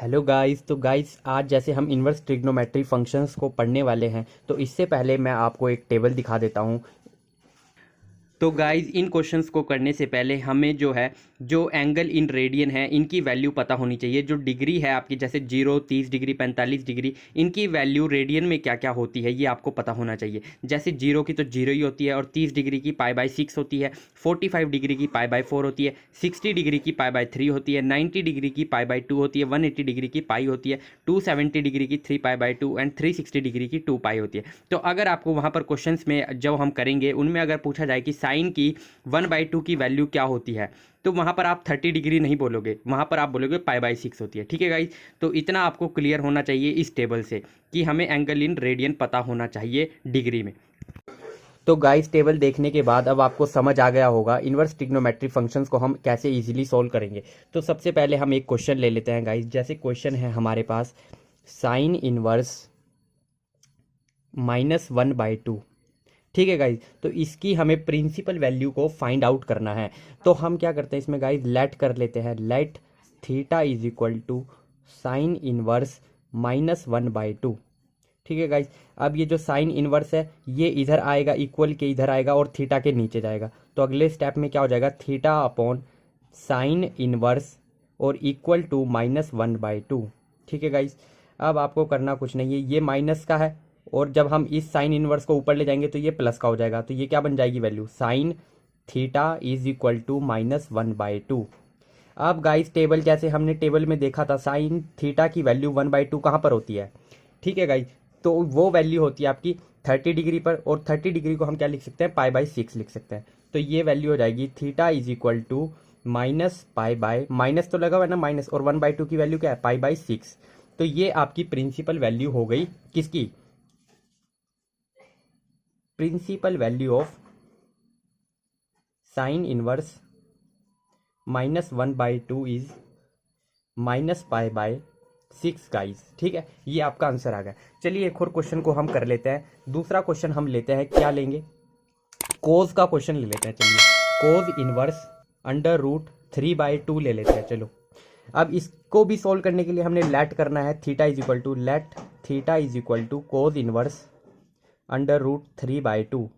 Hello guys. तो guys आज जैसे हम इन्वर्स ट्रिग्नोमेट्री फंक्शंस को पढ़ने वाले हैं, तो इससे पहले मैं आपको एक टेबल दिखा देता हूं। तो गाइज इन क्वेश्चंस को करने से पहले हमें जो एंगल इन रेडियन है इनकी वैल्यू पता होनी चाहिए। जो डिग्री है आपकी, जैसे 0, 30 डिग्री, 45 डिग्री, इनकी वैल्यू रेडियन में क्या क्या होती है ये आपको पता होना चाहिए। जैसे 0 की तो 0 ही होती है, और 30 डिग्री की π/6 होती है, 45 डिग्री की π/4 होती है, 60 डिग्री की π/3 होती है, 90 डिग्री की π/2 होती है, 180 डिग्री की पाई होती है, 270 डिग्री की 3π/2 एंड 360 डिग्री की 2π होती है। तो अगर आपको वहाँ पर क्वेश्चंस में जब हम करेंगे उनमें अगर पूछा जाए कि साइन की 1/2 की वैल्यू क्या होती है, तो वहां पर आप 30 डिग्री नहीं बोलोगे, वहां पर आप बोलोगे π/6 होती है। ठीक है गाइज, तो इतना आपको क्लियर होना चाहिए इस टेबल से कि हमें एंगल इन रेडियन पता होना चाहिए डिग्री में। तो गाइस टेबल देखने के बाद अब आपको समझ आ गया होगा इन्वर्स ट्रिग्नोमेट्री फंक्शंस को हम कैसे इजीली सॉल्व करेंगे। तो सबसे पहले हम एक क्वेश्चन ले लेते हैं गाइस। जैसे क्वेश्चन है हमारे पास साइन इनवर्स -1/2। ठीक है गाइज, तो इसकी हमें प्रिंसिपल वैल्यू को फाइंड आउट करना है। तो हम क्या करते हैं इसमें गाइज, लेट कर लेते हैं, let theta is equal to sine inverse -1/2। ठीक है गाइज, अब ये जो साइन इनवर्स है ये इधर आएगा, इक्वल के इधर आएगा और थीटा के नीचे जाएगा। तो अगले स्टेप में क्या हो जाएगा, थीटा अपॉन साइन इनवर्स और इक्वल टू -1/2। ठीक है गाइज, अब आपको करना कुछ नहीं है, ये माइनस का है और जब हम इस साइन इनवर्स को ऊपर ले जाएंगे तो ये प्लस का हो जाएगा। तो ये क्या बन जाएगी value, sine theta is equal to -1/2। अब गाइस टेबल जैसे हमने टेबल में देखा था, साइन थीटा की वैल्यू 1/2 कहाँ पर होती है। ठीक है गाइस, तो वो वैल्यू होती है आपकी 30 डिग्री पर, और 30 डिग्री को हम क्या लिख सकते हैं, π/6 लिख सकते हैं। तो ये वैल्यू हो जाएगी theta is equal to minus तो लगा हुआ है ना माइनस, और 1/2 की वैल्यू क्या है, π/6। तो ये आपकी प्रिंसिपल वैल्यू हो गई किसकी, principal value of sine inverse -1/2 is -π/6 guys. ठीक है, ये आपका आंसर आ गया। चलिए एक और क्वेश्चन को हम कर लेते हैं। दूसरा क्वेश्चन हम लेते हैं, क्या लेंगे, कोज का क्वेश्चन ले लेते हैं। चलिए कोज इनवर्स √3/2 ले लेते हैं। चलो अब इसको भी सॉल्व करने के लिए हमने लेट करना है, theta is equal to let theta is equal to cos inverse √3/2,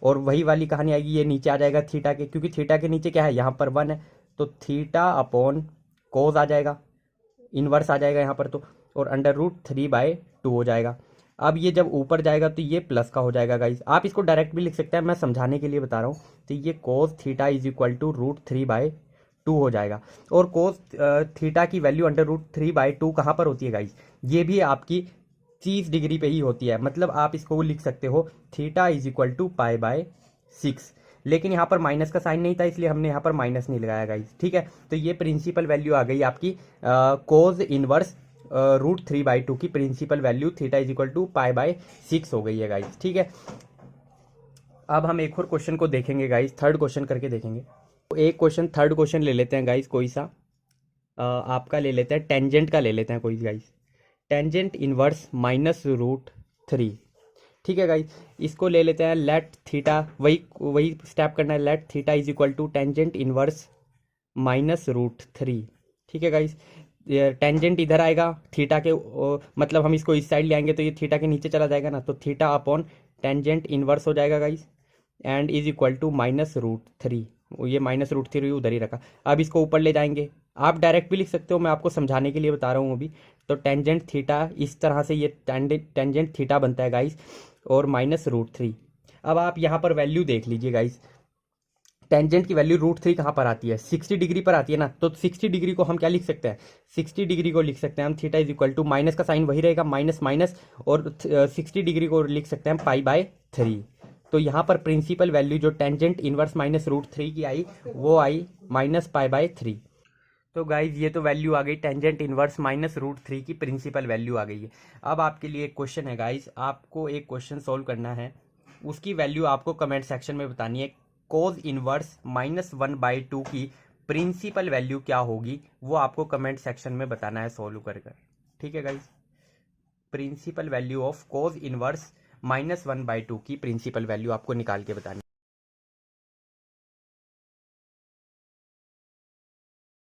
और वही वाली कहानी आएगी, ये नीचे आ जाएगा थीटा के, क्योंकि थीटा के नीचे क्या है, यहाँ पर 1 है, तो थीटा अपॉन कोज आ जाएगा, इनवर्स आ जाएगा यहाँ पर, तो और √3/2 हो जाएगा। अब ये जब ऊपर जाएगा तो ये प्लस का हो जाएगा गाइस। आप इसको डायरेक्ट भी लिख सकते हैं, मैं समझाने के लिए बता रहा हूँ। तो ये कोज थीटा इज इक्वल टू √3/2 हो जाएगा। और कोज थीटा की वैल्यू √3/2 कहाँ पर होती है गाइस, ये भी आपकी 30 डिग्री पे ही होती है। मतलब आप इसको लिख सकते हो थीटा इज इक्वल टू π/6, लेकिन यहाँ पर माइनस का साइन नहीं था इसलिए हमने यहाँ पर माइनस नहीं लगाया गाइस। ठीक है, तो ये प्रिंसिपल वैल्यू आ गई आपकी कोज इनवर्स √3/2 की principal value theta is equal to π/6 हो गई है गाइस। ठीक है, अब हम एक और क्वेश्चन को देखेंगे गाइस, थर्ड क्वेश्चन करके देखेंगे। तो एक क्वेश्चन, थर्ड क्वेश्चन ले लेते हैं गाइस, कोई सा आपका ले लेते हैं, टेंजेंट का ले लेते हैं कोई गाइस, टेंजेंट इनवर्स -√3। ठीक है गाइस, इसको ले लेते हैं, लेट थीटा, वही स्टेप करना है, let theta is equal to tangent inverse -√3। ठीक है गाइस, टेंजेंट इधर आएगा थीटा के, मतलब हम इसको इस साइड ले आएंगे तो ये थीटा के नीचे चला जाएगा ना, तो थीटा अपॉन टेंजेंट इनवर्स हो जाएगा guys, and is equal to -√3। ये -√3 उधर ही रखा। अब इसको ऊपर ले जाएंगे, आप डायरेक्ट भी लिख सकते हो, मैं आपको समझाने के लिए बता रहा हूँ अभी। तो टेंजेंट थीटा इस तरह से ये टेंजेंट थीटा बनता है गाइस, और -√3। अब आप यहाँ पर वैल्यू देख लीजिए गाइस, टेंजेंट की वैल्यू √3 कहाँ पर आती है, 60 डिग्री पर आती है ना। तो 60 डिग्री को हम क्या लिख सकते हैं, 60 डिग्री को लिख सकते हैं हम theta is equal to, minus का साइन वही रहेगा, माइनस माइनस, और 60 डिग्री को लिख सकते हैं π/3। तो यहाँ पर प्रिंसिपल वैल्यू जो टेंजेंट इनवर्स -√3 की आई, वो आई -π/3। तो गाइज ये तो वैल्यू आ गई टेंजेंट इनवर्स -√3 की प्रिंसिपल वैल्यू आ गई है। अब आपके लिए एक क्वेश्चन है गाइज, आपको एक क्वेश्चन सॉल्व करना है, उसकी वैल्यू आपको कमेंट सेक्शन में बतानी है। कोज इनवर्स -1/2 की प्रिंसिपल वैल्यू क्या होगी, वो आपको कमेंट सेक्शन में बताना है सॉल्व कर कर। ठीक है guys, principal value of cos inverse -1/2 की प्रिंसिपल वैल्यू आपको निकाल के बतानी है।